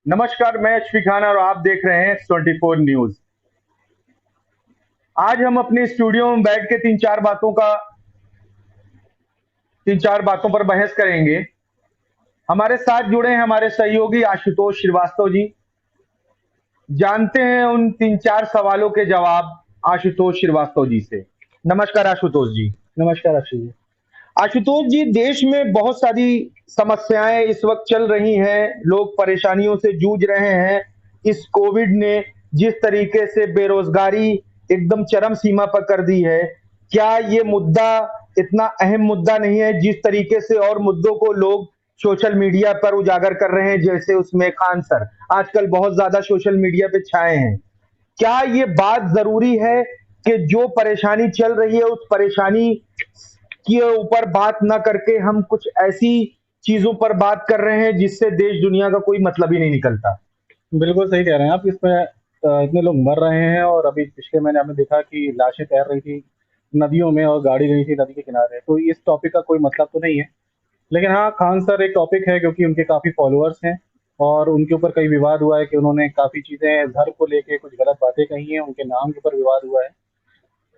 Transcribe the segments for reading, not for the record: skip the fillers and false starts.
नमस्कार, मैं अशफी खान और आप देख रहे हैं 24 न्यूज। आज हम अपने स्टूडियो में बैठ के तीन चार बातों पर बहस करेंगे। हमारे साथ जुड़े हैं हमारे सहयोगी आशुतोष श्रीवास्तव जी। जानते हैं उन तीन चार सवालों के जवाब आशुतोष श्रीवास्तव जी से। नमस्कार आशुतोष जी। नमस्कार अक्षय जी। आशुतोष जी, देश में बहुत सारी समस्याएं इस वक्त चल रही हैं, लोग परेशानियों से जूझ रहे हैं। इस कोविड ने जिस तरीके से बेरोजगारी एकदम चरम सीमा पर कर दी है, क्या ये मुद्दा इतना अहम मुद्दा नहीं है जिस तरीके से और मुद्दों को लोग सोशल मीडिया पर उजागर कर रहे हैं, जैसे उसमें खान सर आजकल बहुत ज्यादा सोशल मीडिया पे छाए हैं। क्या ये बात जरूरी है कि जो परेशानी चल रही है उस परेशानी के ऊपर बात ना करके हम कुछ ऐसी चीजों पर बात कर रहे हैं जिससे देश दुनिया का कोई मतलब ही नहीं निकलता? बिल्कुल सही कह रहे हैं आप। इसमें इतने लोग मर रहे हैं और अभी पिछले महीने आपने देखा कि लाशें तैर रही थी नदियों में और गाड़ी गई थी नदी के किनारे। तो इस टॉपिक का कोई मतलब तो नहीं है। लेकिन हाँ, खान सर एक टॉपिक है क्योंकि उनके काफ़ी फॉलोअर्स हैं और उनके ऊपर कई विवाद हुआ है कि उन्होंने काफ़ी चीज़ें धर्म को लेके कुछ गलत बातें कही हैं, उनके नाम के ऊपर विवाद हुआ है।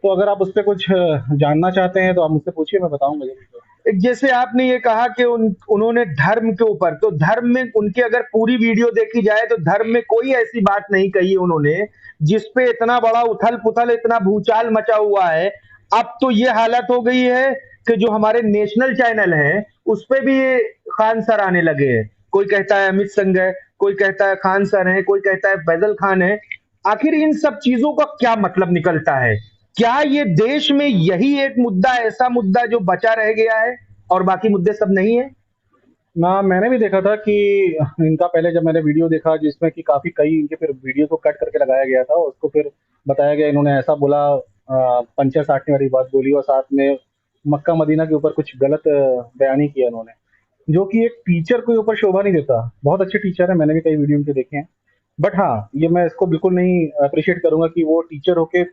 तो अगर आप उस पर कुछ जानना चाहते हैं तो आप मुझसे पूछिए, मैं बताऊंगा जरूर। एक जैसे आपने ये कहा कि उन्होंने धर्म के ऊपर, तो धर्म में उनकी अगर पूरी वीडियो देखी जाए तो धर्म में कोई ऐसी बात नहीं कही उन्होंने जिसपे इतना बड़ा उथल पुथल, इतना भूचाल मचा हुआ है। अब तो ये हालत हो गई है कि जो हमारे नेशनल चैनल हैं उस पे भी ये खान सर आने लगे हैं। कोई कहता है अमित संघ है, कोई कहता है खान सर है, कोई कहता है फैजल खान है। आखिर इन सब चीजों का क्या मतलब निकलता है? क्या ये देश में यही एक मुद्दा, ऐसा मुद्दा जो बचा रह गया है और बाकी मुद्दे सब नहीं है? ना, मैंने भी देखा था कि इनका पहले जब मैंने वीडियो देखा जिसमें कि काफ़ी कई इनके फिर वीडियो को कट करके लगाया गया था, उसको फिर बताया गया इन्होंने ऐसा बोला, पंचर साटने वाली बात बोली और साथ में मक्का मदीना के ऊपर कुछ गलत बयानी किया इन्होंने, जो कि एक टीचर के ऊपर शोभा नहीं देता। बहुत अच्छे टीचर है, मैंने भी कई वीडियो उनके देखे हैं। बट हाँ, ये मैं इसको बिल्कुल नहीं अप्रिशिएट करूंगा कि वो टीचर होके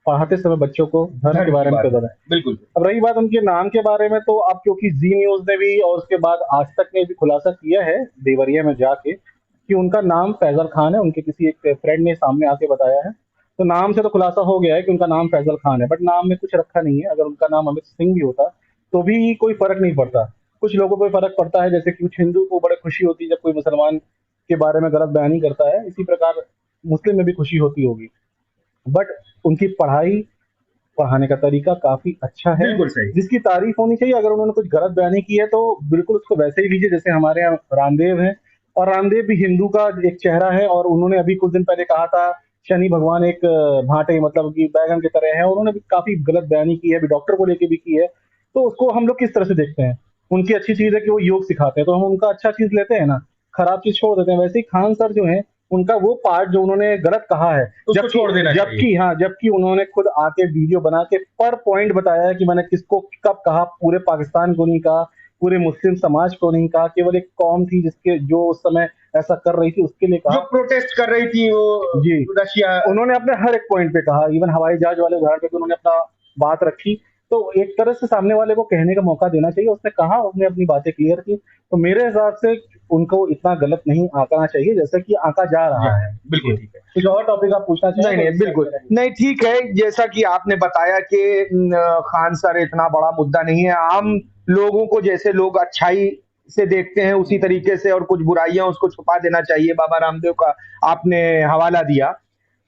पढ़ाते समय बच्चों को धर्म के धर्म की बारे में बात क्यों है, बताएं। बिल्कुल। अब रही बात उनके नाम के बारे में, तो अब क्योंकि जी न्यूज ने भी और उसके बाद आज तक ने भी खुलासा किया है देवरिया में जाके कि उनका नाम फैजल खान है। उनके किसी एक फ्रेंड ने सामने आके बताया है। तो नाम से तो खुलासा हो गया है कि उनका नाम फैजल खान है, बट नाम में कुछ रखा नहीं है। अगर उनका नाम अमित सिंह भी होता तो भी कोई फर्क नहीं पड़ता। कुछ लोगों को फर्क पड़ता है, जैसे कि कुछ हिंदू को बड़े खुशी होती है जब कोई मुसलमान के बारे में गलत बयानी करता है, इसी प्रकार मुस्लिम में भी खुशी होती होगी। बट उनकी पढ़ाने का तरीका काफ़ी अच्छा है, बिल्कुल सही। जिसकी तारीफ़ होनी चाहिए। अगर उन्होंने कुछ गलत बयानी की है, तो बिल्कुल उसको वैसे ही लीजिए जैसे हमारे यहाँ रामदेव हैं। और रामदेव भी हिंदू का एक चेहरा है और उन्होंने अभी कुछ दिन पहले कहा था, शनि भगवान एक भांटे मतलब कि बैगन की तरह हैं, और उन्होंने भी काफ़ी गलत बयानी की है, अभी डॉक्टर को लेके भी की है। तो उसको हम लोग किस तरह से देखते हैं? उनकी अच्छी चीज़ है कि वो योग सिखाते हैं, तो हम उनका अच्छा चीज़ लेते हैं ना, खराब चीज़ छोड़ देते हैं। वैसे ही खान सर जो हैं, उनका वो पार्ट जो उन्होंने गलत कहा है, उसको जबकि छोड़ देना चाहिए। जबकि हाँ, जबकि उन्होंने खुद आके वीडियो बना के पर पॉइंट बताया है कि मैंने किसको कब कहा, पूरे पाकिस्तान को नहीं कहा, पूरे मुस्लिम समाज को नहीं कहा, केवल एक कौम थी जिसके जो उस समय ऐसा कर रही थी उसके लिए जो कहा। प्रोटेस्ट कर रही थी वो जी, रशिया। उन्होंने अपने हर एक पॉइंट पे कहा, इवन हवाई जहाज वाले उदाहरण पे भी उन्होंने अपना बात रखी। तो एक तरह से सामने वाले को कहने का मौका देना चाहिए। उसने कहा, उसने अपनी बातें क्लियर की। तो मेरे हिसाब से उनको इतना गलत नहीं आंकना चाहिए जैसा कि आंका जा रहा है। बिल्कुल जी, ठीक है। कुछ और टॉपिक आप पूछना चाहें नहीं तो नहीं, इससे बिल्कुल आगे बढ़ेंगे। नहीं, ठीक है। जैसा कि आपने बताया कि खान सर इतना बड़ा मुद्दा नहीं है। आम लोगों को, जैसे लोग अच्छाई से देखते हैं उसी तरीके से, और कुछ बुराइयां उसको छुपा देना चाहिए। बाबा रामदेव का आपने हवाला दिया।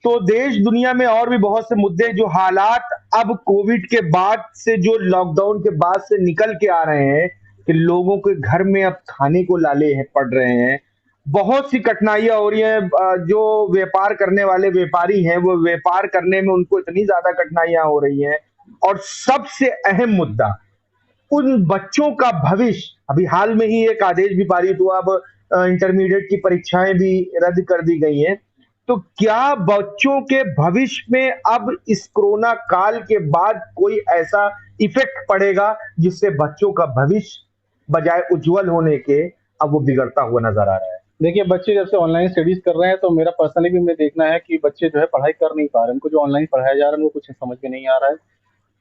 तो देश दुनिया में और भी बहुत से मुद्दे, जो हालात अब कोविड के बाद से, जो लॉकडाउन के बाद से निकल के आ रहे हैं कि लोगों के घर में अब खाने को लाले हैं पड़ रहे हैं। बहुत सी कठिनाइयां हो रही हैं। जो व्यापार करने वाले व्यापारी हैं वो व्यापार करने में उनको इतनी ज्यादा कठिनाइयां हो रही हैं। और सबसे अहम मुद्दा, उन बच्चों का भविष्य। अभी हाल में ही एक आदेश भी पारित हुआ, अब इंटरमीडिएट की परीक्षाएं भी रद्द कर दी गई हैं। तो क्या बच्चों के भविष्य में अब इस कोरोना काल के बाद कोई ऐसा इफेक्ट पड़ेगा जिससे बच्चों का भविष्य बजाय उज्जवल होने के अब वो बिगड़ता हुआ नजर आ रहा है? देखिए, बच्चे जब से ऑनलाइन स्टडीज कर रहे हैं तो मेरा पर्सनली भी मैं देखना है कि बच्चे जो है पढ़ाई कर नहीं पा रहे हैं। उनको जो ऑनलाइन पढ़ाया जा रहा है वो कुछ समझ में नहीं आ रहा है।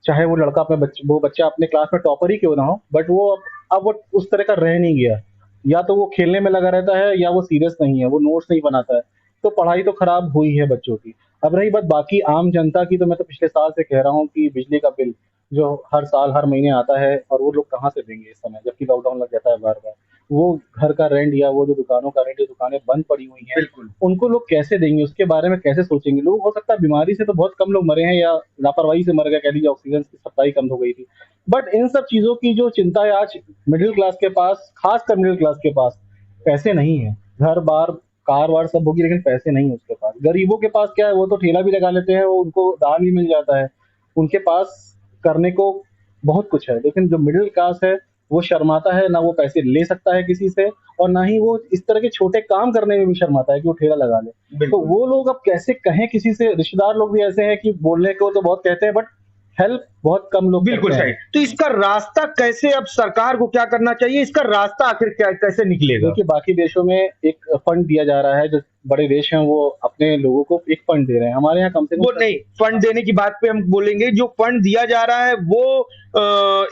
चाहे वो बच्चा अपने क्लास में टॉपर ही क्यों ना हो, बट वो अब वो उस तरह का रह नहीं गया। या तो वो खेलने में लगा रहता है या वो सीरियस नहीं है, वो नोट्स नहीं बनाता है। तो पढ़ाई तो खराब हुई है बच्चों की। अब रही बात बाकी आम जनता की, तो मैं तो पिछले साल से कह रहा हूँ कि बिजली का बिल जो हर साल हर महीने आता है, और वो लोग कहाँ से देंगे इस समय, जबकि लॉकडाउन लग जाता है बार बार। वो घर का रेंट या वो जो दुकानों का रेंट, जो दुकानें बंद पड़ी हुई हैं, बिल्कुल। उनको लोग कैसे देंगे, उसके बारे में कैसे सोचेंगे लोग। हो सकता है बीमारी से तो बहुत कम लोग मरे हैं, या लापरवाही से मर गए, कह लीजिए ऑक्सीजन की सप्लाई कम हो गई थी। बट इन सब चीजों की जो चिंता है आज मिडिल क्लास के पास, खासकर मिडिल क्लास के पास पैसे नहीं है। घर बार कार वार सब होगी, लेकिन पैसे नहीं है उसके पास। गरीबों के पास क्या है, वो तो ठेला भी लगा लेते हैं, वो उनको दान भी मिल जाता है। उनके पास करने को बहुत कुछ है, लेकिन जो मिडिल क्लास है वो शर्माता है, ना वो पैसे ले सकता है किसी से, और ना ही वो इस तरह के छोटे काम करने में भी शर्माता है कि वो ठेला लगा ले। तो बिल्कुल। वो लोग अब कैसे कहें किसी से, रिश्तेदार लोग भी ऐसे हैं कि बोलने को तो बहुत कहते हैं, बट हेल्प बहुत कम लोग बिल्कुल करते सही। हैं। तो इसका रास्ता कैसे, अब सरकार को क्या करना चाहिए, इसका रास्ता आखिर क्या कैसे निकलेगा? देखिए, बाकी देशों में एक फंड दिया जा रहा है, जो बड़े देश हैं वो अपने लोगों को एक फंड दे रहे हैं। हमारे यहाँ कम से कम वो नहीं, फंड देने की बात पे हम बोलेंगे, जो फंड दिया जा रहा है वो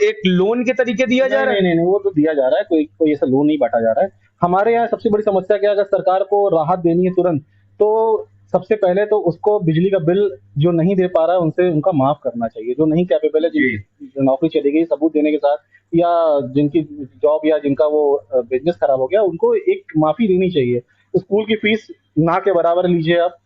एक लोन के तरीके दिया जा नहीं, रहा नहीं, है? नहीं, नहीं, वो तो दिया जा रहा है, कोई कोई ऐसा लोन नहीं बाँटा जा रहा है। हमारे यहाँ सबसे बड़ी समस्या क्या है, अगर सरकार को राहत देनी है तुरंत, तो सबसे पहले तो उसको बिजली का बिल जो नहीं दे पा रहा है, उनसे उनका माफ़ करना चाहिए। जो नहीं कैपेबल है, जी। जिनकी नौकरी चली गई सबूत देने के साथ, या जिनकी जॉब या जिनका वो बिज़नेस खराब हो गया, उनको एक माफ़ी देनी चाहिए। स्कूल की फीस ना के बराबर लीजिए आप,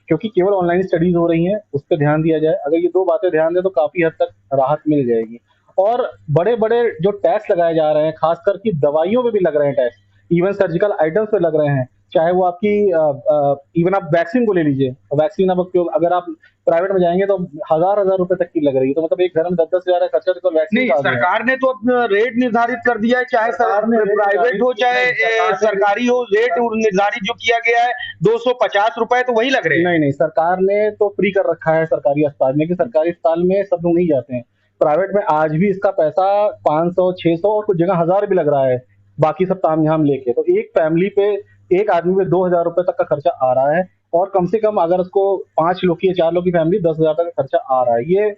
क्योंकि केवल ऑनलाइन स्टडीज़ हो रही हैं, उस पे ध्यान दिया जाए। अगर ये 2 बातें ध्यान दें तो काफ़ी हद तक राहत मिल जाएगी। और बड़े-बड़े जो टैक्स लगाए जा रहे हैं, ख़ासकर कि दवाइयों पे भी लग रहे हैं टैक्स, इवन सर्जिकल आइटम्स पे लग रहे हैं। चाहे वो आपकी इवन आप वैक्सीन को ले लीजिए, वैक्सीन अब क्यों, अगर आप प्राइवेट में जाएँगे तो हज़ार-हज़ार रुपए तक की लग रही है। तो मतलब एक घर में 10-10 हज़ार का खर्चा तो केवल वैक्सीन नहीं, का आ गया है। सरकार ने तो अपना रेट निर्धारित कर दिया है, चाहे सरकार ने रेट प्राइवेट निर्धारित हो किया चाहे नहीं, सरकार ने सरकारी हो, रेट निर्धारित जो किया गया है 250 रुपए, तो वही लग रहे हैं। नहीं, नहीं, सरकार ने तो फ्री कर रखा है सरकारी अस्पताल में, कि सरकारी अस्पताल में सब लोग नहीं जाते हैं। प्राइवेट में आज भी इसका पैसा 500, 600 और कुछ जगह 1000 भी लग रहा है, बाकी सब तामझाम लेके। तो एक फैमिली पे, एक आदमी पे 2000 रुपए तक का खर्चा आ रहा है, और कम से कम अगर उसको 5 लोग की या 4 लोग की फैमिली, 10,000 तक का खर्चा आ रहा है। ये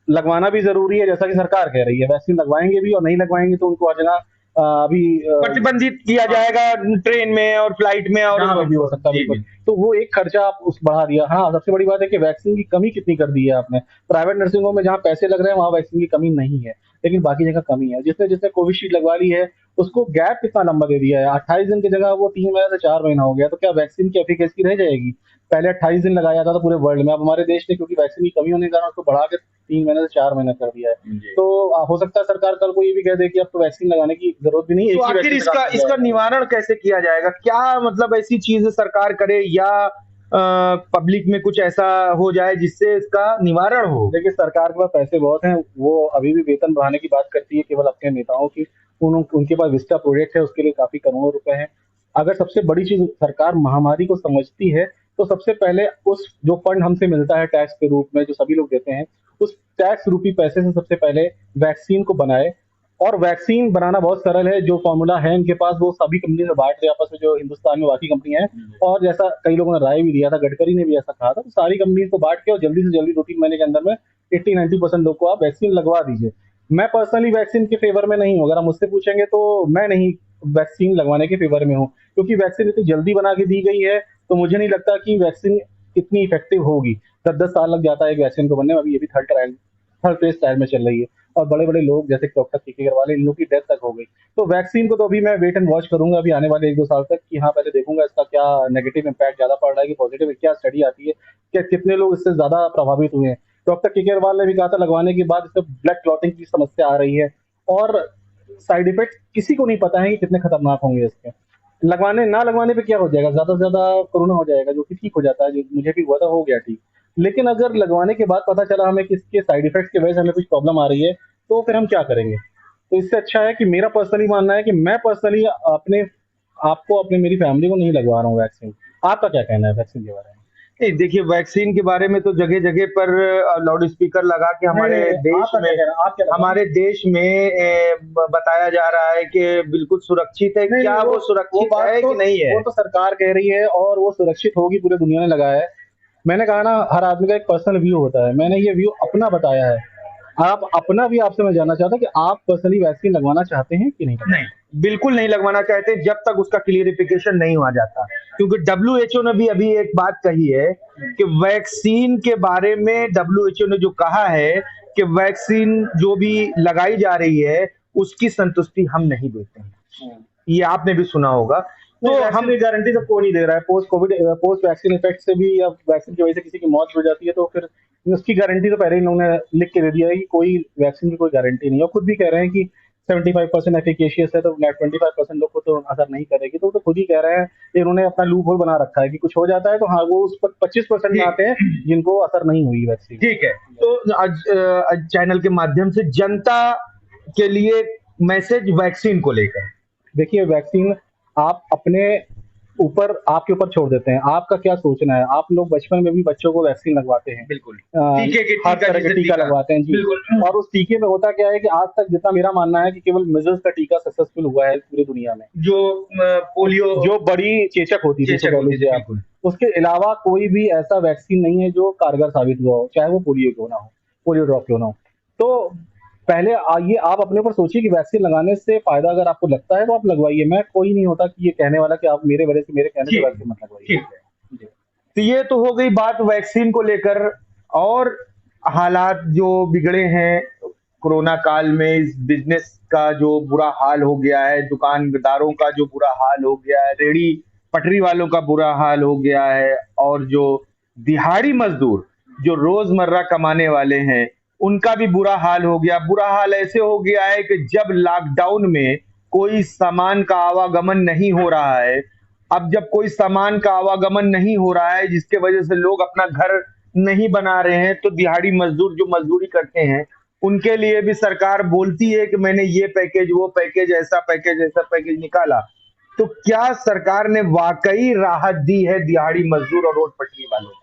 लगवाना भी ज़रूरी है, जैसा कि सरकार कह रही है। वैक्सीन लगवाएँगे भी, और नहीं लगवाएँगे तो उनको हर जगह अभी प्रतिबंधित किया जाएगा ट्रेन में और फ्लाइट में और जहाँ पे भी हो सकता है, जी, बिल्कुल। जी। तो वो एक खर्चा आप उस बढ़ा दिया। हाँ, सबसे बड़ी बात है कि वैक्सीन की कमी कितनी कर दी है आपने। प्राइवेट नर्सिंग होम में जहाँ पैसे लग रहे हैं, वहाँ वैक्सीन की कमी नहीं है, लेकिन बाकी जगह कमी है। जिसने-जिसने कोविशील्ड लगवा ली है, उसको गैप कितना लंबा दे दिया है। 28 दिन की जगह वो 3 महीने से 4 महीना हो गया। तो क्या वैक्सीन की एफिकेसी रह जाएगी? पहले 28 दिन लगाया जाता था पूरे वर्ल्ड में, अब हमारे देश ने क्योंकि वैक्सीन की कमी होने के कारण उसको बढ़ा के 3 महीने से 4 महीने कर दिया है। जी। तो हो सकता है सरकार कल को ये भी कह दे कि अब तो वैक्सीन लगाने की ज़रूरत भी नहीं है, तो एक ही आखिर वैक्सीन से काम इसका चल इसका जाएगा। निवारण कैसे किया जाएगा? क्या मतलब ऐसी चीज़ सरकार करे, या पब्लिक में कुछ ऐसा हो जाए जिससे इसका निवारण हो? देखिए, सरकार के पास पैसे बहुत हैं, वो अभी भी वेतन बढ़ाने की बात करती है केवल अपने नेताओं की। उनके पास विस्टा प्रोजेक्ट है, उसके लिए काफ़ी करोड़ों रुपए हैं। अगर सबसे बड़ी चीज़ सरकार महामारी को समझती है, तो सबसे पहले उस जो फंड हमसे मिलता है टैक्स के रूप में, जो सभी लोग देते हैं, उस टैक्स रूपी पैसे से सबसे पहले वैक्सीन को बनाए। और वैक्सीन बनाना बहुत सरल है, जो फ़ॉर्मूला है इनके पास, वो सभी कंपनी से बाँट दें आपस में, जो हिंदुस्तान में बाकी कंपनियाँ हैं। और जैसा कई लोगों ने राय भी दिया था, गडकरी ने भी ऐसा कहा था, तो सारी कंपनीज़ को बाँट के और जल्दी से जल्दी 2-3 महीने के अंदर में 80-90% लोग को आप वैक्सीन लगवा दीजिए। मैं पर्सनली वैक्सीन के फ़ेवर में नहीं हूँ, अगर आप मुझसे पूछेंगे तो मैं नहीं वैक्सीन लगवाने के फ़ेवर में हूँ, क्योंकि वैक्सीन इतनी जल्दी बना के दी गई है, तो मुझे नहीं लगता कि वैक्सीन इतनी इफ़ेक्टिव होगी। 10-10 साल लग जाता है एक वैक्सीन को बनने में, अभी ये भी थर्ड फेज़ ट्रायल में चल रही है। और बड़े-बड़े लोग जैसे डॉक्टर के अग्रवाल, इन लोगों की डेथ तक हो गई। तो वैक्सीन को तो अभी मैं वेट एंड वॉच करूँगा अभी आने वाले 1-2 साल तक, कि हाँ, पहले देखूँगा इसका क्या नेगेटिव इम्पैक्ट ज़्यादा पड़ रहा है कि पॉजिटिव, क्या स्टडी आती है, क्या कितने लोग इससे ज़्यादा प्रभावित हुए हैं। डॉक्टर के अग्रवाल ने भी कहा था लगवाने के बाद इससे ब्लड क्लॉटिंग की समस्या आ रही है, और साइड इफ़ेक्ट किसी को नहीं पता है कि कितने खतरनाक होंगे इसके। लगवाने ना लगवाने पे क्या हो जाएगा, ज़्यादा से ज़्यादा कोरोना हो जाएगा, जो कि ठीक हो जाता है, जो मुझे भी हुआ था, हो गया ठीक। लेकिन अगर लगवाने के बाद पता चला हमें कि इसके साइड इफ़ेक्ट्स की वजह से हमें कुछ प्रॉब्लम आ रही है, तो फिर हम क्या करेंगे? तो इससे अच्छा है कि मेरा पर्सनली मानना है कि मैं पर्सनली अपने आपको, अपने मेरी फैमिली को नहीं लगवा रहा हूँ वैक्सीन। आपका क्या कहना है वैक्सीन के बारे में? नहीं, देखिए, वैक्सीन के बारे में तो जगह-जगह पर लाउड स्पीकर लगा के नहीं, हमारे नहीं, देश आपका क्या में कहना है? आप क्या लगवाएँगे? हमारे देश में बताया जा रहा है कि बिल्कुल सुरक्षित है। नहीं, क्या नहीं, वो वो सुरक्षित बात है तो कि नहीं है? वो तो सरकार कह रही है, और वो सुरक्षित होगी, पूरे दुनिया ने लगाया है। मैंने कहा ना, हर आदमी का एक पर्सनल व्यू होता है, मैंने ये व्यू अपना बताया है। आप अपना भी आपसे मैं जानना चाहता कि आप पर्सनली वैक्सीन लगवाना चाहते हैं कि नहीं लगवाना? नहीं, बिल्कुल नहीं लगवाना चाहते जब तक उसका क्लियरिफिकेशन नहीं हो जाता, क्योंकि डब्ल्यूएचओ ने भी अभी एक बात कही है कि वैक्सीन के बारे में डब्ल्यूएचओ ने जो कहा है कि वैक्सीन जो भी लगाई जा रही है उसकी संतुष्टि हम नहीं देते हैं। ये आपने भी सुना होगा। तो तो वैक्सीन हम की गारंटी तो कोई नहीं दे रहा है। Post Covid post vaccine effect से भी या वैक्सीन की वजह से किसी की मौत हो जाती है तो फिर उसकी गारंटी तो पहले ही इन्होंने लिख के दे दिया है कि कोई वैक्सीन की कोई गारंटी नहीं है। और खुद भी कह रहे हैं कि 75% एफिकेशियस है तो 25% लोग को तो असर नहीं करेगी। तो खुद ही कह रहे हैं कि इन्होंने अपना लूप होल बना रखा है कि कुछ हो जाता है तो हाँ वो उस पर 25% में आते हैं जिनको असर नहीं हुई वैक्सीन। ठीक है, तो आज चैनल के माध्यम से जनता के लिए मैसेज वैक्सीन को लेकर। देखिए वैक्सीन आप अपने ऊपर आपके ऊपर छोड़ देते हैं, आपका क्या सोचना है। आप लोग बचपन में भी बच्चों को वैक्सीन लगवाते हैं, बिल्कुल हर तरह के टीका लगवाते हैं जी। बिल्कुल और उस टीके में होता क्या है कि आज तक जितना मेरा मानना है कि केवल मिजल्स का टीका सक्सेसफुल हुआ है पूरी दुनिया में, जो पोलियो जो बड़ी चेचक होती थी, चेचक तो कह होती लीजिए थी, आप। बिल्कुल। उसके अलावा कोई भी ऐसा वैक्सीन नहीं है जो कारगर साबित हुआ हो, चाहे वो पोलियो क्यों ना हो, पोलियो ड्रॉप क्यों ना हो। तो पहले ये आप अपने ऊपर सोचिए कि वैक्सीन लगाने से फायदा अगर आपको लगता है तो आप लगवाइए। मैं कोई नहीं होता कि ये कहने वाला कि आप मेरे वजह से मेरे कहने से वैक्सीन मत लगवाइए। ठीक है, तो ये तो हो गई बात वैक्सीन को लेकर। और हालात जो बिगड़े हैं कोरोना काल में, इस बिजनेस का जो बुरा हाल हो गया है, दुकानदारों का जो बुरा हाल हो गया है, रेहड़ी पटरी वालों का बुरा हाल हो गया है, और जो दिहाड़ी मजदूर जो रोजमर्रा कमाने वाले हैं उनका भी बुरा हाल हो गया। बुरा हाल ऐसे हो गया है कि जब लॉकडाउन में कोई सामान का आवागमन नहीं हो रहा है, अब जब कोई सामान का आवागमन नहीं हो रहा है जिसके वजह से लोग अपना घर नहीं बना रहे हैं, तो दिहाड़ी मजदूर जो मजदूरी करते हैं उनके लिए भी सरकार बोलती है कि मैंने ये पैकेज वो पैकेज ऐसा पैकेज निकाला। तो क्या सरकार ने वाकई राहत दी है दिहाड़ी मजदूर और रोड पटरी वालों को?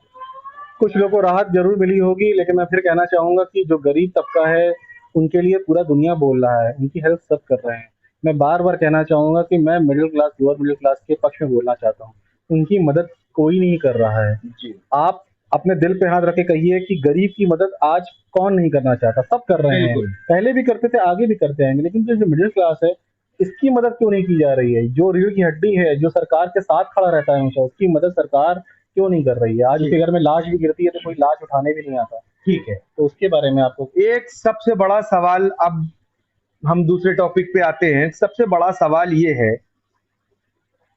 कुछ लोगों को राहत जरूर मिली होगी, लेकिन मैं फिर कहना चाहूंगा कि जो गरीब तबका है उनके लिए पूरा दुनिया बोल रहा है, उनकी हेल्प सब कर रहे हैं। मैं बार बार कहना चाहूंगा कि मैं middle class, lower middle class के पक्ष में बोलना चाहता हूँ। उनकी मदद कोई नहीं कर रहा है जी। आप अपने दिल पे हाथ रख के कहिए कि गरीब की मदद आज कौन नहीं करना चाहता, सब कर रहे हैं। पहले भी करते थे, आगे भी करते आएंगे, लेकिन जो मिडिल क्लास है इसकी मदद क्यों नहीं की जा रही है। जो रीढ़ की हड्डी है, जो सरकार के साथ खड़ा रहता है हमेशा, उसकी मदद सरकार क्यों नहीं कर रही है। आज उसके घर में लाश भी गिरती है तो कोई लाश उठाने भी नहीं आता। ठीक है, तो उसके बारे में आपको एक सबसे बड़ा सवाल, अब हम दूसरे टॉपिक पे आते हैं। सबसे बड़ा सवाल ये है,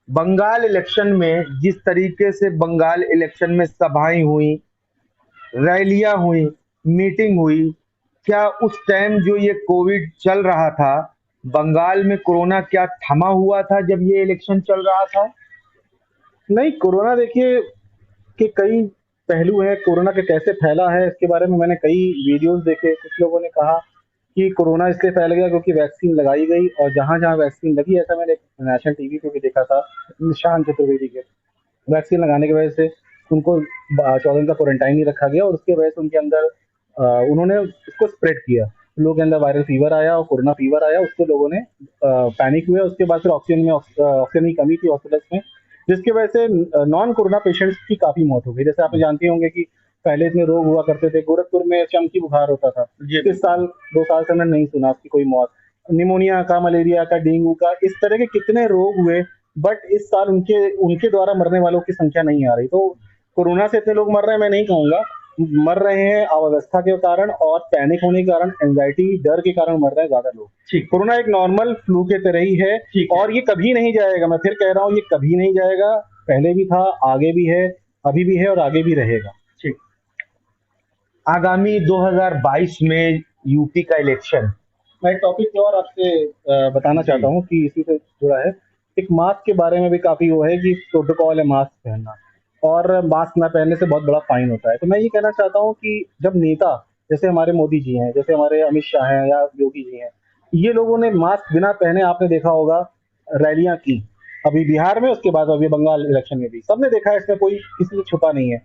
बंगाल इलेक्शन में जिस तरीके से बंगाल इलेक्शन में सभाएं हुई, रैलियां हुई, मीटिंग हुई, क्या उस टाइम जो ये कोविड चल रहा था, बंगाल में कोरोना क्या थमा हुआ था जब ये इलेक्शन चल रहा था? नहीं, कोरोना देखिए कि कई पहलू हैं। कोरोना के कैसे फैला है इसके बारे में मैंने कई वीडियोस देखे। कुछ लोगों ने कहा कि कोरोना इसलिए फैल गया क्योंकि वैक्सीन लगाई गई, और जहां जहां वैक्सीन लगी, ऐसा मैंने नेशनल टीवी पे भी देखा था, निशांत चतुर्वेदी के वैक्सीन लगाने की वजह से उनको 14 दिन का क्वारंटाइन ही रखा गया, और उसके वजह से उनके अंदर उन्होंने उसको स्प्रेड किया। लोगों के अंदर वायरल फीवर आया और कोरोना फीवर आया, उसको लोगों ने पैनिक हुए। उसके बाद फिर ऑक्सीजन की कमी थी हॉस्पिटल्स में, जिसकी वजह से नॉन कोरोना पेशेंट्स की काफी मौत हो गई। जैसे आप जानते होंगे कि पहले इतने रोग हुआ करते थे, गोरखपुर में चमकी बुखार होता था, इस साल 2 साल से मैंने नहीं सुना आपकी कोई मौत। निमोनिया का, मलेरिया का, डेंगू का, इस तरह के कितने रोग हुए, बट इस साल उनके उनके द्वारा मरने वालों की संख्या नहीं आ रही। तो कोरोना से इतने लोग मर रहे हैं मैं नहीं कहूंगा, मर रहे हैं अव्यवस्था के कारण और पैनिक होने के कारण, एंजाइटी, डर के कारण मर रहे हैं ज्यादा लोग। कोरोना एक नॉर्मल फ्लू के तरह ही है, और ये कभी नहीं जाएगा। मैं फिर कह रहा हूँ, ये कभी नहीं जाएगा। पहले भी था, आगे भी है, अभी भी है और आगे भी रहेगा। ठीक। आगामी 2022 में यूपी का इलेक्शन, मैं एक टॉपिक और आपसे बताना चाहता हूँ कि इसी से जुड़ा है। एक मास्क के बारे में भी काफी वो है कि प्रोटोकॉल है मास्क पहनना, और मास्क ना पहनने से बहुत बड़ा फाइन होता है। तो मैं ये कहना चाहता हूँ कि जब नेता जैसे हमारे मोदी जी हैं, जैसे हमारे अमित शाह हैं या योगी जी हैं, ये लोगों ने मास्क बिना पहने, आपने देखा होगा, रैलियां की, अभी बिहार में, उसके बाद अभी बंगाल इलेक्शन में भी सबने देखा है, इसमें कोई किसी से छुपा नहीं है।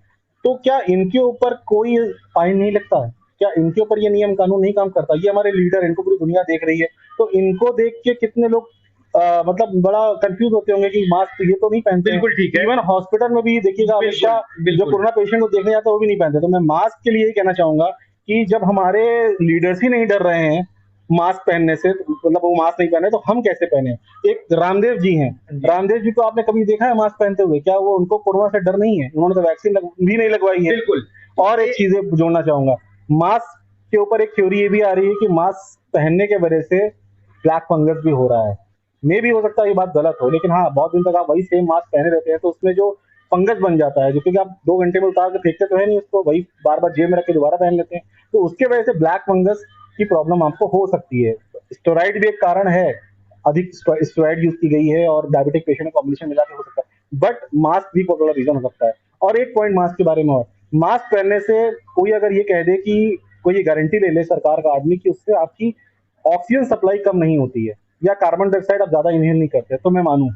तो क्या इनके ऊपर कोई फाइन नहीं लगता है? क्या इनके ऊपर ये नियम कानून नहीं काम करता? ये हमारे लीडर, इनको पूरी दुनिया देख रही है, तो इनको देख के कितने लोग मतलब बड़ा कंफ्यूज होते होंगे कि मास्क ये तो नहीं पहनते। बिल्कुल ठीक है। इवन हॉस्पिटल में भी देखिएगा, अमित शाह जो कोरोना पेशेंट को देखने जाता है वो भी नहीं पहनते। तो मैं मास्क के लिए ही कहना चाहूंगा कि जब हमारे लीडर्स ही नहीं डर रहे हैं मास्क पहनने से, मतलब वो मास्क नहीं पहने तो हम कैसे पहने? एक रामदेव जी हैं, जी। रामदेव जी को आपने कभी देखा है मास्क पहनते हुए? क्या वो, उनको कोरोना से डर नहीं है? उन्होंने तो वैक्सीन भी नहीं लगवाई है। बिल्कुल। और एक चीज जोड़ना चाहूंगा, मास्क के ऊपर एक थ्योरी ये भी आ रही है कि मास्क पहनने के वजह से ब्लैक फंगस भी हो रहा है। मे भी हो सकता है ये बात गलत हो, लेकिन हाँ, बहुत दिन तक आप वही सेम मास्क पहने रहते हैं तो उसमें जो फंगस बन जाता है, जो क्योंकि आप 2 घंटे में उतार के फेंकते तो है नहीं उसको, वही बार बार जेब में रख के दोबारा पहन लेते हैं, तो उसके वजह से ब्लैक फंगस की प्रॉब्लम आपको हो सकती है। स्टेरॉइड भी एक कारण है, अधिक स्टेरॉइड यूज की गई है और डायबिटिक पेशेंट में कॉम्बिनेशन मिला के हो सकता है, बट मास्क भी बहुत बड़ा रीजन हो सकता है। और एक पॉइंट मास्क के बारे में और, मास्क पहनने से कोई अगर ये कह दे कि कोई ये गारंटी ले ले सरकार का आदमी कि उससे आपकी ऑक्सीजन सप्लाई कम नहीं होती है या कार्बन डाइऑक्साइड आप ज्यादा इनहेल नहीं करते, तो मैं मानूं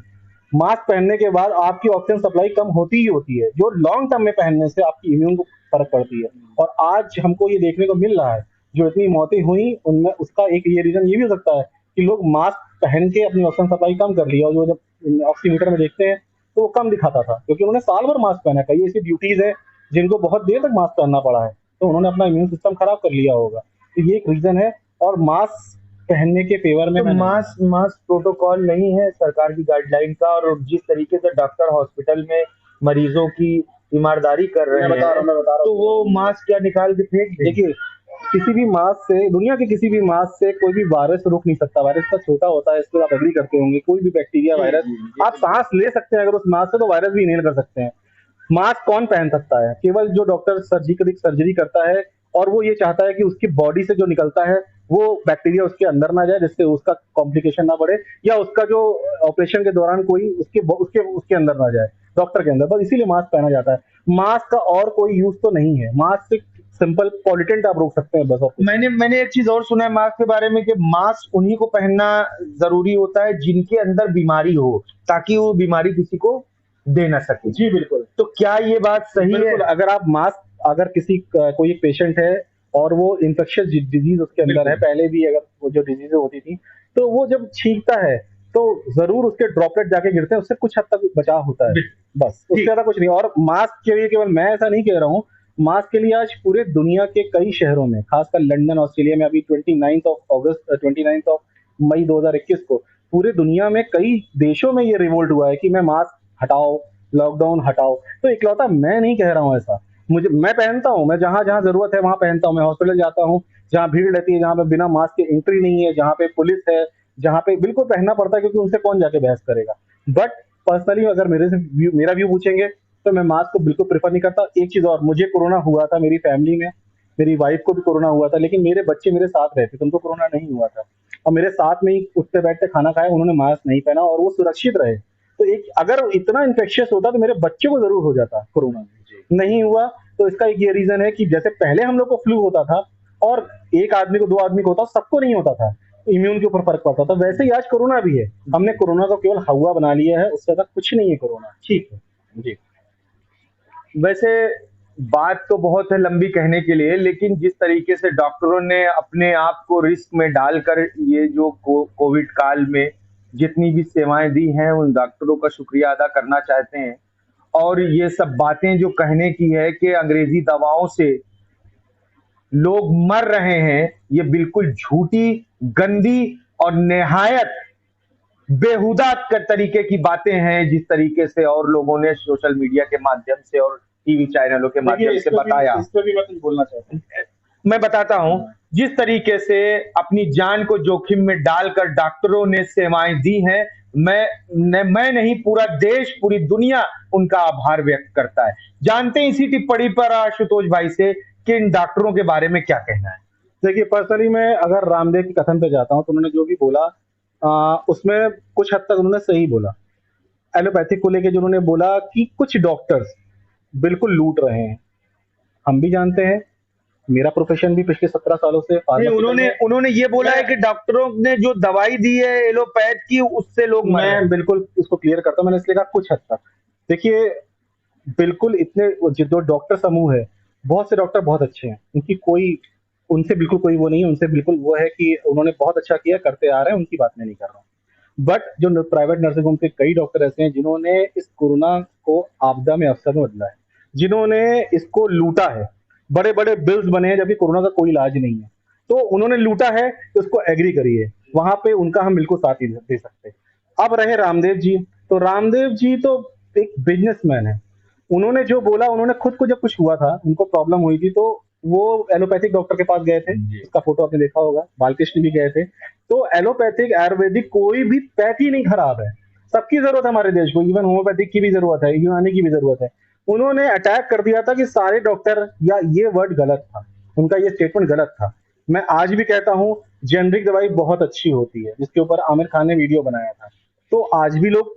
मास्क पहनने के बाद आपकी ऑक्सीजन सप्लाई कम होती ही होती है, जो लॉन्ग टर्म में पहनने से आपकी इम्यून को फर्क पड़ती है। और आज हमको ये देखने को मिल रहा है, जो इतनी मौतें हुई उनमें उसका एक ये रीजन ये भी हो सकता है कि लोग मास्क पहन के अपनी ऑक्सीजन सप्लाई कम कर लिया, और जो जब ऑक्सीमीटर में देखते हैं तो वो कम दिखाता था, क्योंकि उन्होंने साल भर मास्क पहना। कई ऐसी ड्यूटीज है जिनको बहुत देर तक मास्क पहनना पड़ा है, तो उन्होंने अपना इम्यून सिस्टम खराब कर लिया होगा, तो ये एक रीजन है। और मास्क पहनने के फेवर में तो मास्क मास्क प्रोटोकॉल नहीं है सरकार की गाइडलाइन का, और जिस तरीके से डॉक्टर हॉस्पिटल में मरीजों की ईमानदारी कर रहे हैं, तो वो मास्क क्या निकाल के फेंक दें? देखिए, किसी भी मास्क से, दुनिया के किसी भी मास्क से कोई भी वायरस रोक नहीं सकता। वायरस का छोटा होता है, इस पर आप एग्री करते होंगे। कोई भी बैक्टीरिया, वायरस, आप सांस ले सकते हैं अगर उस मास्क से, तो वायरस भी इनहेल कर सकते हैं। मास्क कौन पहन सकता है? केवल जो डॉक्टर सर्जरी करता है और वो ये चाहता है कि उसकी बॉडी से जो निकलता है वो बैक्टीरिया उसके अंदर ना जाए, जिससे उसका कॉम्प्लिकेशन ना बढ़े, या उसका जो ऑपरेशन के दौरान कोई उसके उसके उसके अंदर ना जाए, डॉक्टर के अंदर, बस इसीलिए मास्क पहना जाता है। मास्क का और कोई यूज तो नहीं है, मास्क से सिंपल पॉलिटेंट आप रोक सकते हैं बस। मैंने एक चीज और सुना है मास्क के बारे में कि मास्क उन्हीं को पहनना जरूरी होता है जिनके अंदर बीमारी हो, ताकि वो बीमारी किसी को दे ना सके। जी बिल्कुल। तो क्या ये बात सही है? बिल्कुल, अगर आप मास्क, अगर किसी कोई एक पेशेंट है और वो इन्फेक्शियस डिजीज उसके अंदर है, पहले भी अगर वो जो डिजीज होती थी, तो वो जब छींकता है तो जरूर उसके ड्रॉपलेट जाके गिरते हैं, उससे कुछ हद तक बचाव होता है, बस उससे ज्यादा कुछ नहीं। और मास्क के लिए केवल मैं ऐसा नहीं कह रहा हूँ, मास्क के लिए आज पूरे दुनिया के कई शहरों में, खासकर लंदन, ऑस्ट्रेलिया में, अभी 29 मई 2021 को पूरे दुनिया में कई देशों में ये रिवोल्ट हुआ है कि मैं मास्क हटाओ, लॉकडाउन हटाओ। तो इकलौता मैं नहीं कह रहा हूँ ऐसा, मैं पहनता हूँ, मैं जहां जहां जरूरत है वहां पहनता हूँ। मैं हॉस्पिटल जाता हूँ जहां भीड़ रहती है, जहां पे बिना मास्क के एंट्री नहीं है, जहां पे पुलिस है, जहां पे बिल्कुल पहनना पड़ता है, क्योंकि उनसे कौन जाके बहस करेगा। बट पर्सनली अगर मेरा व्यू पूछेंगे तो मैं मास्क को बिल्कुल प्रेफर नहीं करता। एक चीज और, मुझे कोरोना हुआ था, मेरी फैमिली में मेरी वाइफ को भी कोरोना हुआ था, लेकिन मेरे बच्चे मेरे साथ रहते थे, उनको कोरोना नहीं हुआ था, और मेरे साथ में ही उठते बैठते खाना खाया, उन्होंने मास्क नहीं पहना और वो सुरक्षित रहे। तो एक, अगर इतना इन्फेक्शियस होता तो मेरे बच्चे को जरूर हो जाता कोरोना, नहीं हुआ। तो इसका एक ये रीजन है कि जैसे पहले हम लोग को फ्लू होता था और एक आदमी को, 2 आदमी को होता, सबको नहीं होता था, इम्यून के ऊपर फर्क पड़ता था, वैसे ही आज कोरोना भी है। हमने कोरोना को केवल हवा बना लिया है, उससे ज्यादा कुछ नहीं है कोरोना। ठीक है। जी। वैसे बात तो बहुत है लंबी कहने के लिए, लेकिन जिस तरीके से डॉक्टरों ने अपने आप को रिस्क में डालकर ये जो कोविड काल में जितनी भी सेवाएं दी हैं, उन डॉक्टरों का शुक्रिया अदा करना चाहते हैं। और ये सब बातें जो कहने की है कि अंग्रेजी दवाओं से लोग मर रहे हैं, ये बिल्कुल झूठी, गंदी और निहायत बेहुदा तरीके की बातें हैं, जिस तरीके से और लोगों ने सोशल मीडिया के माध्यम से और टीवी चैनलों के माध्यम से बताया। इस पर भी मैं कुछ बोलना चाहता हूँ। मैं बताता हूं, जिस तरीके से अपनी जान को जोखिम में डालकर डॉक्टरों ने सेवाएं दी हैं, मैं नहीं, पूरा देश, पूरी दुनिया उनका आभार व्यक्त करता है। जानते हैं इसी टिप्पणी पर आशुतोष भाई से कि इन डॉक्टरों के बारे में क्या कहना है। देखिए, पर्सनली मैं अगर रामदेव के कथन पे जाता हूँ तो उन्होंने जो भी बोला उसमें कुछ हद तक उन्होंने सही बोला। एलोपैथिक को लेके जो उन्होंने बोला कि कुछ डॉक्टर्स बिल्कुल लूट रहे हैं, हम भी जानते हैं, मेरा प्रोफेशन भी पिछले 17 सालों से उन्होंने ये बोला है कि डॉक्टरों ने जो दवाई दी है एलोपैथ की, उससे लोग मर रहे हैं। मैं बिल्कुल इसको क्लियर करता हूँ, मैंने इसलिए कहा कुछ हद तक। देखिए, बिल्कुल इतने जो डॉक्टर समूह है, बहुत से डॉक्टर बहुत अच्छे हैं, उनसे बिल्कुल कोई वो नहीं है, उनसे बिल्कुल वो है कि उन्होंने बहुत अच्छा किया, करते आ रहे हैं, उनकी बात मैं नहीं कर रहा हूँ। बट जो प्राइवेट नर्सिंग होम के कई डॉक्टर ऐसे हैं जिन्होंने इस कोरोना को आपदा में अवसर में बदला है, जिन्होंने इसको लूटा है, बड़े बड़े बिल्स बने हैं, जबकि कोरोना का कोई इलाज नहीं है। तो उन्होंने लूटा है, तो उसको एग्री करिए, वहां पे उनका हम बिल्कुल साथ ही दे सकते। अब रहे रामदेव जी, तो रामदेव जी तो एक बिजनेसमैन है। उन्होंने जो बोला, उन्होंने खुद को जब कुछ हुआ था, उनको प्रॉब्लम हुई थी, तो वो एलोपैथिक डॉक्टर के पास गए थे। उसका फोटो आपने देखा होगा, बालकृष्ण भी गए थे। तो एलोपैथिक, आयुर्वेदिक, कोई भी पैथी नहीं खराब है। सबकी जरूरत है हमारे देश को, इवन होम्योपैथिक की भी जरूरत है, यूनानी की भी जरूरत है। उन्होंने अटैक कर दिया था कि सारे डॉक्टर, या ये वर्ड गलत था, उनका ये स्टेटमेंट गलत था। मैं आज भी कहता हूँ जेनरिक दवाई बहुत अच्छी होती है, जिसके ऊपर आमिर खान ने वीडियो बनाया था। तो आज भी लोग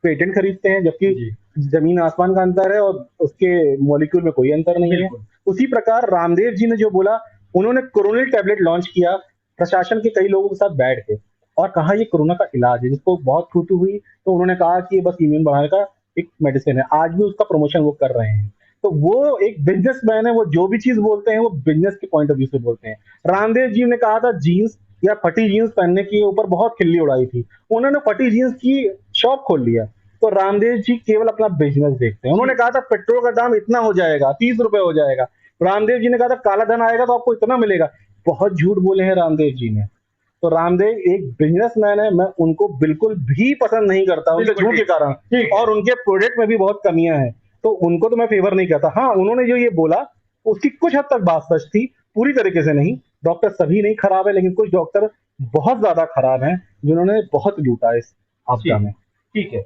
पेटेंट खरीदते हैं, जबकि जमीन आसमान का अंतर है और उसके मॉलिक्यूल में कोई अंतर नहीं है। उसी प्रकार रामदेव जी ने जो बोला, उन्होंने कोरोनिल टैबलेट लॉन्च किया प्रशासन के कई लोगों के साथ बैठ के, और कहा ये कोरोना का इलाज है, जिसको बहुत थू हुई, तो उन्होंने कहा कि ये बस इम्यून बढ़ाने का एक मेडिसिन है। आज भी उसका प्रमोशन वो कर रहे हैं। तो वो एक बिजनेसमैन है, वो जो भी चीज बोलते हैं वो बिजनेस के पॉइंट ऑफ व्यू से बोलते हैं। रामदेव जी ने कहा था जीन्स या फटी जीन्स पहनने के ऊपर बहुत खिल्ली उड़ाई थी, उन्होंने फटी जीन्स की शॉप खोल लिया। तो रामदेव जी केवल अपना बिजनेस देखते हैं। उन्होंने कहा था पेट्रोल का दाम इतना हो जाएगा, 30 रुपए हो जाएगा। रामदेव जी ने कहा था काला धन आएगा तो आपको इतना मिलेगा। बहुत झूठ बोले हैं रामदेव जी ने। तो रामदेव एक बिजनेसमैन है, मैं उनको बिल्कुल भी पसंद नहीं करता उनके झूठ के कारण, और उनके प्रोडक्ट में भी बहुत कमियां हैं, तो उनको तो मैं फेवर नहीं करता। हाँ, उन्होंने जो ये बोला उसकी कुछ हद तक बात सच थी, पूरी तरीके से नहीं। डॉक्टर सभी नहीं खराब है, लेकिन कुछ डॉक्टर बहुत ज्यादा खराब हैं, जिन्होंने बहुत लूटा इस आपदा में। ठीक है।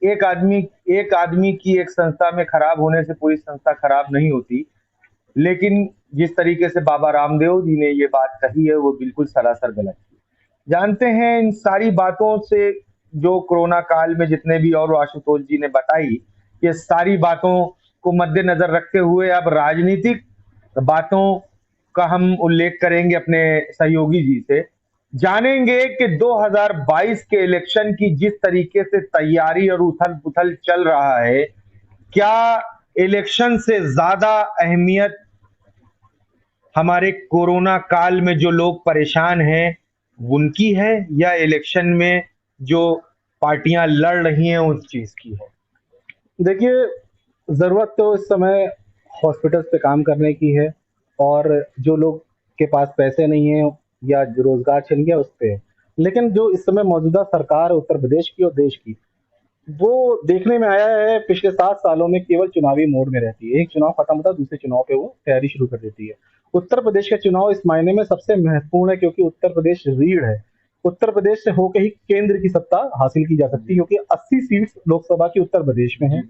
एक आदमी की एक संस्था में खराब होने से पूरी संस्था खराब नहीं होती, लेकिन जिस तरीके से बाबा रामदेव जी ने ये बात कही है वो बिल्कुल सरासर गलत है। जानते हैं इन सारी बातों से, जो कोरोना काल में जितने भी और आशुतोष जी ने बताई, ये सारी बातों को मद्देनजर रखते हुए अब राजनीतिक बातों का हम उल्लेख करेंगे अपने सहयोगी जी से। जानेंगे कि 2022 के इलेक्शन की जिस तरीके से तैयारी और उथल-पुथल चल रहा है, क्या इलेक्शन से ज्यादा अहमियत हमारे कोरोना काल में जो लोग परेशान हैं उनकी है, या इलेक्शन में जो पार्टियां लड़ रही हैं उस चीज की है? देखिए, ज़रूरत तो इस समय हॉस्पिटल्स पे काम करने की है, और जो लोग के पास पैसे नहीं हैं या जो रोज़गार छिन गया उस पे है। लेकिन जो इस समय मौजूदा सरकार है उत्तर प्रदेश की और देश की, वो देखने में आया है पिछले 7 सालों में केवल चुनावी मोड में रहती है। एक चुनाव खत्म होता है, दूसरे चुनाव पे वो तैयारी शुरू कर देती है। उत्तर प्रदेश का चुनाव इस मायने में सबसे महत्वपूर्ण है, क्योंकि उत्तर प्रदेश रीढ़ है। उत्तर प्रदेश से होके ही केंद्र की सत्ता हासिल की जा सकती है, क्योंकि 80 सीट्स लोकसभा की उत्तर प्रदेश में है,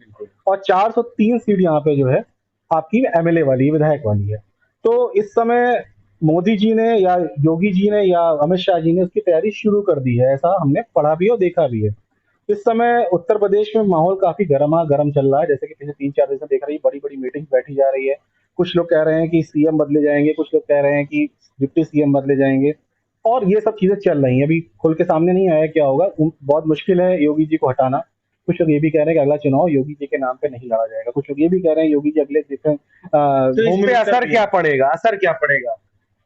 और 403 सीट यहाँ पे जो है आपकी एमएलए वाली, विधायक वाली है। तो इस समय मोदी जी ने या योगी जी ने या अमित शाह जी ने उसकी तैयारी शुरू कर दी है, ऐसा हमने पढ़ा भी और देखा भी है। इस समय उत्तर प्रदेश में माहौल काफी गरमा-गरम चल रहा है, जैसे कि पिछले 3-4 दिन से देख रही है, बड़ी-बड़ी मीटिंग्स बैठी जा रही है। कुछ लोग कह रहे हैं कि सीएम बदले जाएँगे, कुछ लोग कह रहे हैं कि डिप्टी सीएम बदले जाएँगे, और ये सब चीज़ें चल रही हैं। अभी खुल के सामने नहीं आया क्या होगा, बहुत मुश्किल है योगी जी को हटाना। कुछ लोग ये भी कह रहे हैं कि अगला चुनाव योगी जी के नाम पे नहीं लड़ा जाएगा। कुछ लोग ये भी कह रहे हैं योगी जी अगले डिफेंस तो इस होम पे मिनिस्टर असर क्या पड़ेगा? असर क्या पड़ेगा?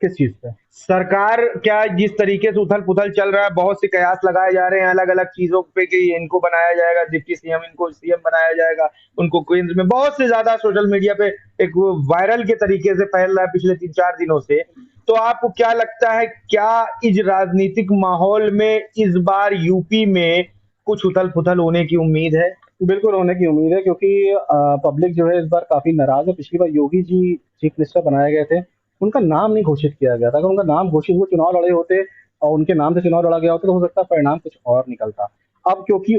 किस चीज़ पे? सरकार, क्या जिस तरीके से उथल-पुथल चल रहा है, बहुत से कयास लगाए जा रहे हैं अलग-अलग चीज़ों पे कि इनको बनाया जाएगा डिप्टी सीएम, इनको सीएम बनाया जाएगा, उनको केंद्र में बहुत से ज़्यादा सोशल मीडिया पे एक वायरल के तरीके से फैल रहा है पिछले 3-4 दिनों से। तो आपको क्या लगता है, क्या इस राजनीतिक माहौल में इस बार यूपी में कुछ उथल-पुथल होने की उम्मीद है? बिल्कुल होने की उम्मीद है, क्योंकि पब्लिक जो है इस बार काफ़ी नाराज़ है। पिछली बार योगी जी चीफ मिनिस्टर बनाए गए थे, उनका नाम नहीं घोषित किया गया था। अगर उनका नाम घोषित, वो चुनाव लड़े होते और उनके नाम से चुनाव लड़ा गया होता, तो हो सकता है परिणाम कुछ और निकलता। अब क्योंकि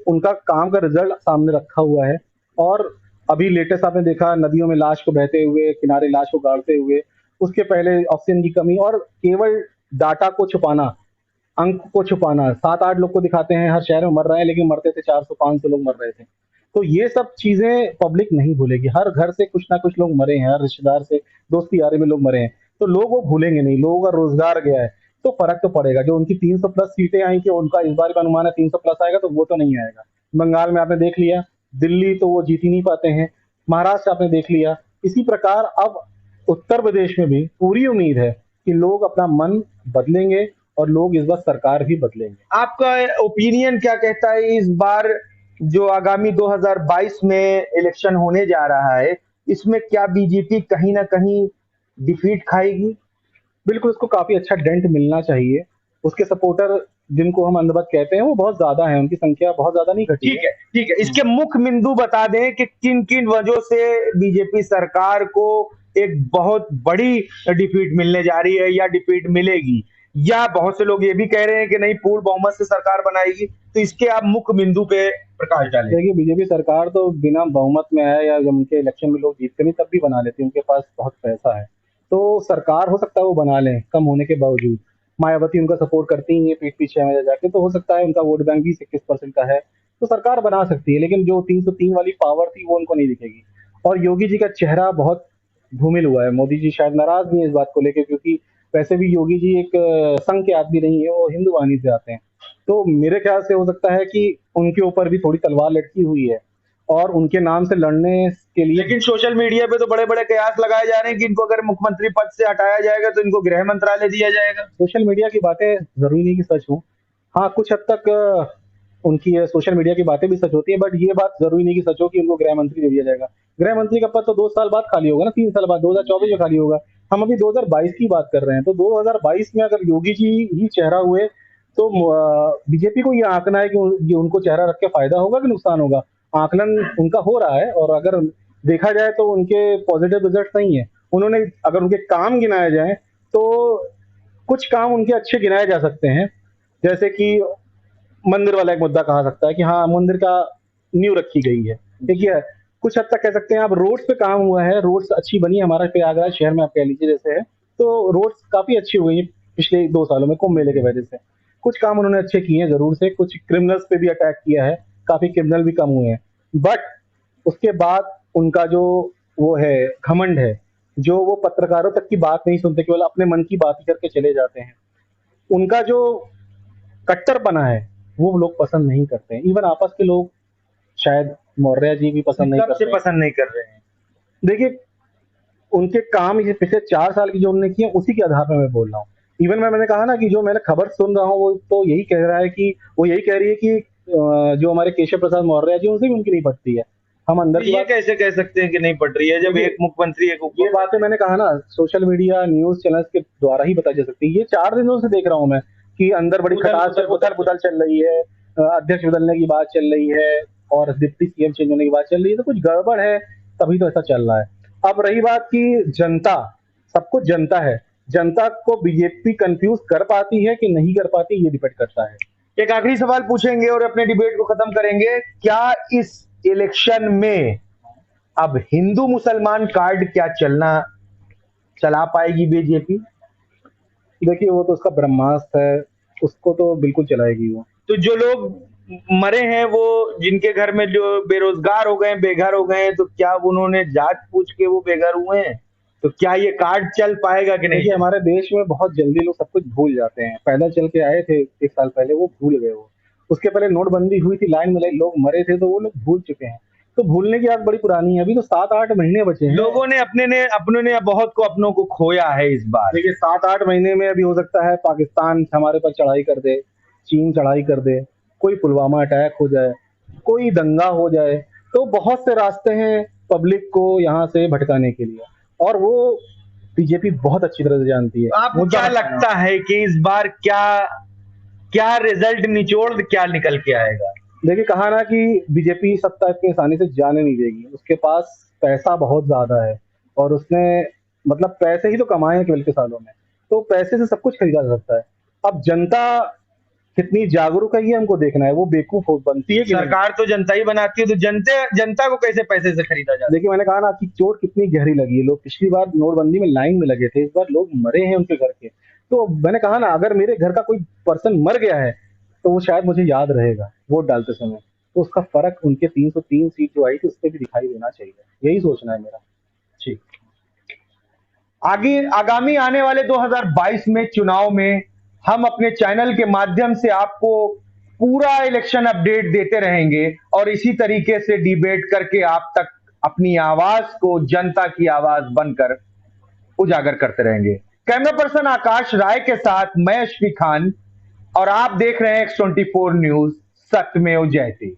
उनका काम का रिजल्ट सामने रखा हुआ है, और अभी लेटेस्ट आपने देखा नदियों में लाश को बहते हुए, किनारे लाश को गाड़ते हुए, उसके पहले ऑक्सीजन की कमी और केवल डाटा को छुपाना, अंक को छुपाना। 7-8 लोग को दिखाते हैं हर शहर में मर रहे हैं, लेकिन मरते थे 400-500 लोग मर रहे थे। तो ये सब चीजें पब्लिक नहीं भूलेगी। हर घर से कुछ ना कुछ लोग मरे हैं, हर रिश्तेदार से दोस्ती यारी में लोग मरे हैं, तो लोग वो भूलेंगे नहीं। लोगों का रोजगार गया है, तो फर्क तो पड़ेगा। जो उनकी 300 प्लस सीटें आई कि उनका इस बार का अनुमान है 300 प्लस आएगा, तो वो तो नहीं आएगा। बंगाल में आपने देख लिया, दिल्ली तो वो जीत ही नहीं पाते हैं, महाराष्ट्र आपने देख लिया। इसी प्रकार अब उत्तर प्रदेश में भी पूरी उम्मीद है कि लोग अपना मन बदलेंगे, और लोग इस बार सरकार भी बदलेंगे। आपका ओपिनियन क्या कहता है इस बार जो आगामी 2022 में इलेक्शन होने जा रहा है, इसमें क्या बीजेपी कहीं ना कहीं डिफीट खाएगी? बिल्कुल, उसको काफ़ी अच्छा डेंट मिलना चाहिए। उसके सपोर्टर जिनको हम अंधभक्त कहते हैं, वो बहुत ज़्यादा हैं, उनकी संख्या बहुत ज़्यादा नहीं घटी ठीक है। है, ठीक है। हुँ। इसके मुख्य बिंदु बता दें कि किन-किन वजहों से बीजेपी सरकार को एक बहुत बड़ी डिफीट मिलने जा रही है या डिफीट मिलेगी? या बहुत से लोग ये भी कह रहे हैं कि नहीं पूर्ण बहुमत से सरकार बनाएगी, तो इसके आप मुख्य बिंदु पे प्रकाश डालें। देखिए, बीजेपी सरकार तो बिना बहुमत में है या जब उनके इलेक्शन में लोग जीतते नहीं तब भी बना लेती है, उनके पास बहुत पैसा है। तो सरकार हो सकता है वो बना लें, कम होने के बावजूद। मायावती उनका सपोर्ट करती ही हैं पीठ पीछे में जाके, तो हो सकता है उनका वोट बैंक भी 21% का है, तो सरकार बना सकती है, लेकिन जो 303 वाली पावर थी वो उनको नहीं दिखेगी। और योगी जी का चेहरा बहुत धूमिल हुआ है, मोदी जी शायद नाराज़ भी हैं इस बात को लेके, क्योंकि वैसे भी योगी जी एक संघ के आदमी नहीं है, वो हिंदू वाहिनी से आते हैं। तो मेरे ख्याल से हो सकता है कि उनके ऊपर भी थोड़ी तलवार लटकी हुई है और उनके नाम से लड़ने के लिए। लेकिन सोशल मीडिया पे तो बड़े-बड़े कयास लगाए जा रहे हैं कि इनको अगर मुख्यमंत्री पद से हटाया जाएगा तो इनको गृह मंत्रालय दिया जाएगा। सोशल मीडिया की बातें ज़रूरी नहीं कि सच हों। हाँ, कुछ हद तक उनकी सोशल मीडिया की बातें भी सच होती हैं, बट ये बात ज़रूरी नहीं कि सच हो कि उनको गृह मंत्री दे दिया जाएगा। गृह मंत्री का पद तो 2 साल बाद खाली होगा ना, 3 साल बाद, 2024 में खाली होगा। हम अभी 2022 की बात कर रहे हैं, तो 2022 में अगर योगी जी ही चेहरा हुए, तो बीजेपी को ये आँकना है कि ये उनको चेहरा रख के फ़ायदा होगा कि नुकसान होगा? आकलन उनका हो रहा है और अगर देखा जाए तो उनके पॉज़िटिव रिज़ल्ट नहीं है। उन्होंने अगर उनके काम गिनाए जाएँ, तो कुछ काम उनके अच्छे गिनाए जा सकते हैं, जैसे कि मंदिर वाला एक मुद्दा कहा सकता है कि हाँ, मंदिर का नींव रखी गई है, ठीक है? कुछ हद तक कह सकते हैं आप रोड्स पे काम हुआ है, रोड्स अच्छी बनी है, हमारा प्रयागराज शहर में आप कह लीजिए जैसे है, तो रोड्स काफ़ी अच्छी हो गई हैं पिछले 2 सालों में कुंभ मेले की वजह से। कुछ काम उन्होंने अच्छे किए हैं ज़रूर से, कुछ क्रिमिनल्स पे भी अटैक किया है, काफ़ी क्रिमिनल भी कम हुए हैं। बट उसके बाद उनका जो वो है घमंड है, जो वो पत्रकारों तक की बात नहीं सुनते, केवल अपने मन की बात ही करके चले जाते हैं। उनका जो कट्टरपना है, वो लोग पसंद नहीं करते हैं। इवन आपस के लोग शायद मौर्य जी भी पसंद नहीं कब से करते हैं। पसंद नहीं कर रहे हैं? देखिए, उनके काम ये पिछले 4 साल की जो उन्होंने किए, उसी के आधार पे मैं बोल रहा हूँ। इवन मैंने कहा ना कि जो मैंने खबर सुन रहा हूँ, वो तो यही कह रहा है कि वो यही कह रही है कि जो हमारे केशव प्रसाद मौर्य जी, उनसे भी उनकी नहीं पटती है। हम अंदर तो की ये बात कैसे कह सकते हैं कि नहीं पड़ रही है जब देखिए, एक मुख्यमंत्री एक ये बातें मैंने कहा ना, सोशल मीडिया, न्यूज़ चैनल्स के द्वारा ही बताई जा सकती है। ये 4 दिनों से देख रहा हूँ मैं कि अंदर बड़ी खटास है, उथल-पुथल चल रही है, अध्यक्ष बदलने की बात चल रही है और डिप्टी सीएम चेंज होने की बात चल रही है, तो कुछ गड़बड़ है, तभी तो ऐसा चल रहा है। अब रही बात कि जनता, सब कुछ जनता है। जनता को बीजेपी कन्फ्यूज़ कर पाती है कि नहीं कर पाती, ये डिपेंड करता है। एक आखिरी सवाल पूछेंगे और अपने डिबेट को खत्म करेंगे। क्या इस इलेक्शन में अब हिंदू मुसलमान कार्ड क्या चला पाएगी बीजेपी? देखिए, वो तो उसका ब्रह्मास्त्र है, उसको तो बिल्कुल चलाएगी वो। तो जो लोग मरे हैं वो जिनके घर में जो बेरोजगार हो गए, बेघर हो गए, तो क्या उन्होंने जांच पूछ के वो बेघर हुए हैं? तो क्या ये कार्ड चल पाएगा कि नहीं? देखिए, हमारे देश में बहुत जल्दी लोग सब कुछ भूल जाते हैं। पैदल चल के आए थे 1 साल पहले, वो भूल गए वो। उसके पहले नोटबंदी हुई थी, लाइन में लोग मरे थे, तो वो लोग भूल चुके हैं। तो भूलने की आदत बड़ी पुरानी है, अभी तो 7-8 महीने बचे हैं। लोगों ने अपने ने बहुत को अपनों को खोया है इस बार। देखिए, 7-8 महीने में अभी हो सकता है पाकिस्तान हमारे पर चढ़ाई कर दे, चीन चढ़ाई कर दे, कोई पुलवामा अटैक हो जाए, कोई दंगा हो जाए, तो बहुत से रास्ते हैं पब्लिक को यहाँ से भटकाने के लिए, और वो बीजेपी बहुत अच्छी तरह से जानती है। आपको क्या लगता है कि इस बार क्या क्या रिजल्ट निचोड़ क्या निकल के आएगा? देखिए, कहा ना कि बीजेपी सत्ता इतनी आसानी से जाने नहीं देगी। उसके पास पैसा बहुत ज़्यादा है और उसने मतलब पैसे ही तो कमाए हैं केवल के सालों में, तो पैसे से सब कुछ खरीदा जा सकता है। अब जनता कितनी जागरूक है ये हमको देखना है, वो बेवकूफ़ हो बनती है कि नहीं? सरकार तो जनता ही बनाती है, तो जनता को कैसे पैसे से खरीदा जाए? देखिए, मैंने कहा ना कि चोट कितनी गहरी लगी है। लोग पिछली बार नोटबंदी में लाइन में लगे थे, इस बार लोग मरे हैं उनके घर के। तो मैंने कहा ना, अगर मेरे घर का कोई पर्सन मर गया है, तो वो शायद मुझे याद रहेगा वोट डालते समय। तो उसका फ़र्क उनके 303 सीट जो आई थी, उसपे भी दिखाई देना चाहिए। यही सोचना है मेरा। ठीक। आगामी आने वाले 2022 में चुनाव में हम अपने चैनल के माध्यम से आपको पूरा इलेक्शन अपडेट देते रहेंगे और इसी तरीके से डिबेट करके आप तक अपनी आवाज को जनता की आवाज बनकर उजागर करते रहेंगे। कैमरा पर्सन आकाश राय के साथ मैं अशफी खान और आप देख रहे हैं X24 न्यूज, सत्यमेव जयते।